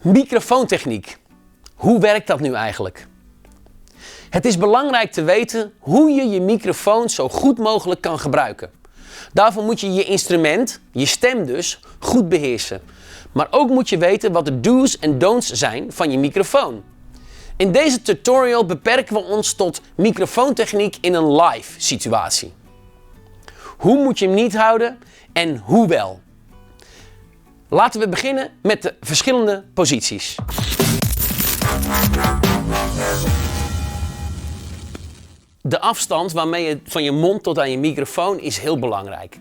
Microfoontechniek. Hoe werkt dat nu eigenlijk? Het is belangrijk te weten hoe je je microfoon zo goed mogelijk kan gebruiken. Daarvoor moet je je instrument, je stem dus, goed beheersen. Maar ook moet je weten wat de do's en don'ts zijn van je microfoon. In deze tutorial beperken we ons tot microfoontechniek in een live situatie. Hoe moet je hem niet houden en hoe wel? Laten we beginnen met de verschillende posities. De afstand waarmee je van je mond tot aan je microfoon is heel belangrijk.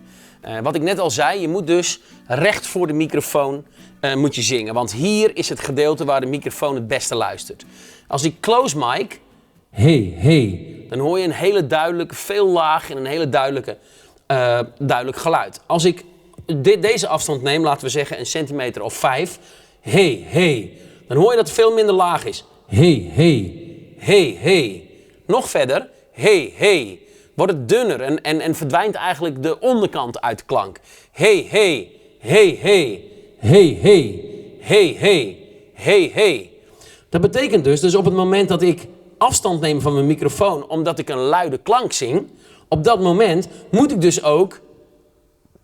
Wat ik net al zei, je moet dus recht voor de microfoon moet je zingen. Want hier is het gedeelte waar de microfoon het beste luistert. Als ik close mic, dan hoor je een hele duidelijke, veel laag en een hele duidelijk geluid. Als ik deze afstand neem, laten we zeggen een centimeter of 5, dan hoor je dat het veel minder laag is. Nog verder, wordt het dunner en verdwijnt eigenlijk de onderkant uit de klank. Dat betekent dus op het moment dat ik afstand neem van mijn microfoon omdat ik een luide klank zing, op dat moment moet ik dus ook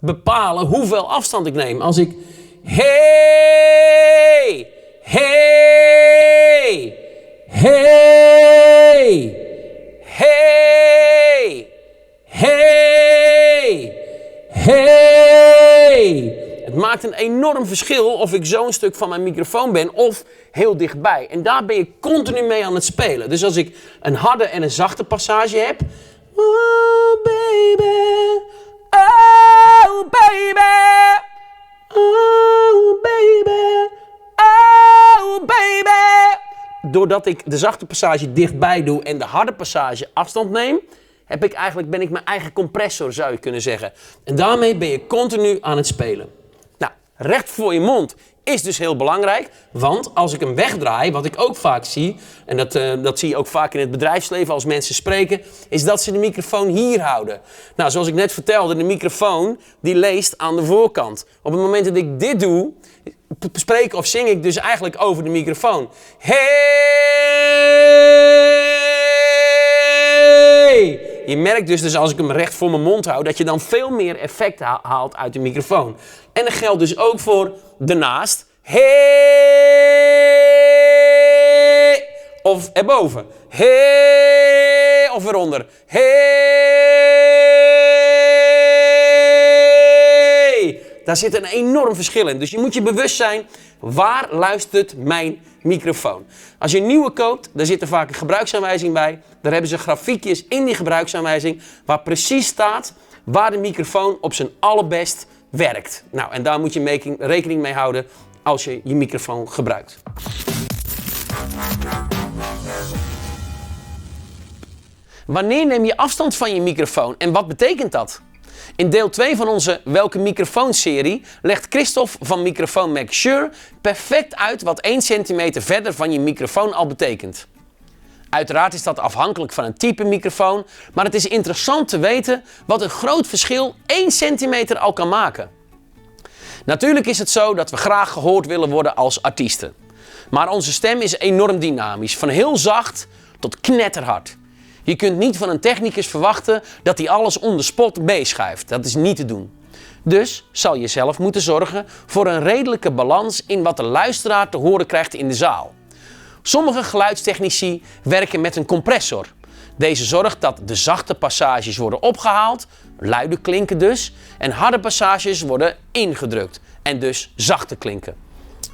bepalen hoeveel afstand ik neem. Als ik Het maakt een enorm verschil of ik zo'n stuk van mijn microfoon ben of heel dichtbij. En daar ben je continu mee aan het spelen. Dus als ik een harde en een zachte passage heb. Oh baby, oh baby, oh baby, oh baby. Doordat ik de zachte passage dichtbij doe en de harde passage afstand neem, ben ik mijn eigen compressor, zou je kunnen zeggen. En daarmee ben je continu aan het spelen. Nou, recht voor je mond is dus heel belangrijk, want als ik hem wegdraai, wat ik ook vaak zie, en dat zie je ook vaak in het bedrijfsleven als mensen spreken, is dat ze de microfoon hier houden. Nou, zoals ik net vertelde, de microfoon die leest aan de voorkant. Op het moment dat ik dit doe, spreek of zing ik dus eigenlijk over de microfoon. Je merkt dus als ik hem recht voor mijn mond hou, dat je dan veel meer effect haalt uit de microfoon. En dat geldt dus ook voor daarnaast. Of erboven. Of eronder. Daar zit een enorm verschil in. Dus je moet je bewust zijn, waar luistert mijn microfoon? Als je een nieuwe koopt, daar zit er vaak een gebruiksaanwijzing bij. Daar hebben ze grafiekjes in die gebruiksaanwijzing waar precies staat waar de microfoon op zijn allerbest werkt. Nou, en daar moet je rekening mee houden als je je microfoon gebruikt. Wanneer neem je afstand van je microfoon en wat betekent dat? In deel 2 van onze Welke Microfoon-serie legt Christophe van Microfoon Make Sure perfect uit wat 1 centimeter verder van je microfoon al betekent. Uiteraard is dat afhankelijk van een type microfoon, maar het is interessant te weten wat een groot verschil 1 centimeter al kan maken. Natuurlijk is het zo dat we graag gehoord willen worden als artiesten. Maar onze stem is enorm dynamisch, van heel zacht tot knetterhard. Je kunt niet van een technicus verwachten dat hij alles on the spot meeschuift. Dat is niet te doen. Dus zal je zelf moeten zorgen voor een redelijke balans in wat de luisteraar te horen krijgt in de zaal. Sommige geluidstechnici werken met een compressor. Deze zorgt dat de zachte passages worden opgehaald, luide klinken dus, en harde passages worden ingedrukt en dus zachte klinken.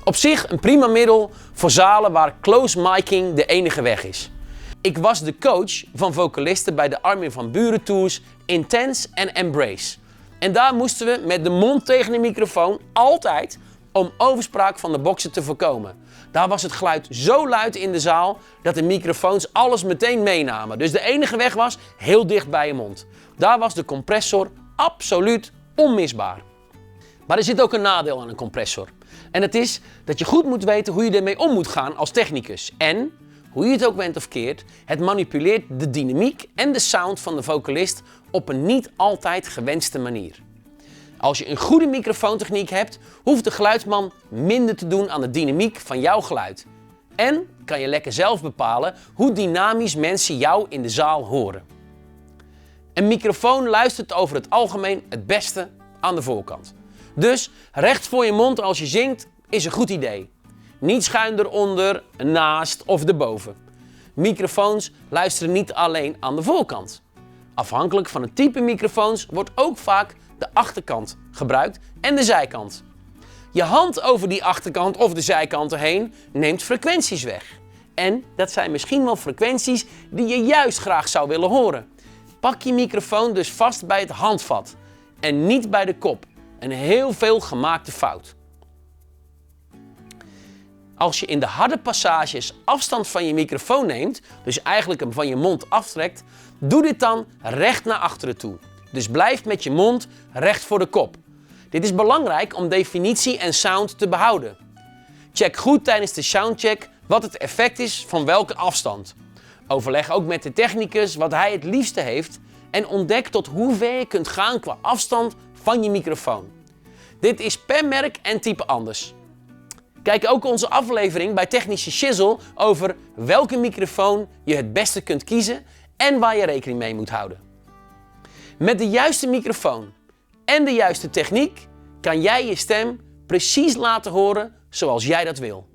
Op zich een prima middel voor zalen waar close miking de enige weg is. Ik was de coach van vocalisten bij de Armin van Buuren tours Intense en Embrace. En daar moesten we met de mond tegen de microfoon altijd om overspraak van de boksen te voorkomen. Daar was het geluid zo luid in de zaal dat de microfoons alles meteen meenamen. Dus de enige weg was heel dicht bij je mond. Daar was de compressor absoluut onmisbaar. Maar er zit ook een nadeel aan een compressor. En dat is dat je goed moet weten hoe je ermee om moet gaan als technicus. En, hoe je het ook went of keert, het manipuleert de dynamiek en de sound van de vocalist op een niet altijd gewenste manier. Als je een goede microfoontechniek hebt, hoeft de geluidsman minder te doen aan de dynamiek van jouw geluid. En kan je lekker zelf bepalen hoe dynamisch mensen jou in de zaal horen. Een microfoon luistert over het algemeen het beste aan de voorkant. Dus recht voor je mond als je zingt is een goed idee. Niet schuin eronder, naast of erboven. Microfoons luisteren niet alleen aan de voorkant. Afhankelijk van het type microfoons wordt ook vaak de achterkant gebruikt en de zijkant. Je hand over die achterkant of de zijkanten heen neemt frequenties weg. En dat zijn misschien wel frequenties die je juist graag zou willen horen. Pak je microfoon dus vast bij het handvat en niet bij de kop. Een heel veel gemaakte fout. Als je in de harde passages afstand van je microfoon neemt, dus eigenlijk hem van je mond aftrekt, doe dit dan recht naar achteren toe. Dus blijf met je mond recht voor de kop. Dit is belangrijk om definitie en sound te behouden. Check goed tijdens de soundcheck wat het effect is van welke afstand. Overleg ook met de technicus wat hij het liefste heeft en ontdek tot hoe ver je kunt gaan qua afstand van je microfoon. Dit is per merk en type anders. Kijk ook onze aflevering bij Technische Shizzle over welke microfoon je het beste kunt kiezen en waar je rekening mee moet houden. Met de juiste microfoon en de juiste techniek kan jij je stem precies laten horen zoals jij dat wil.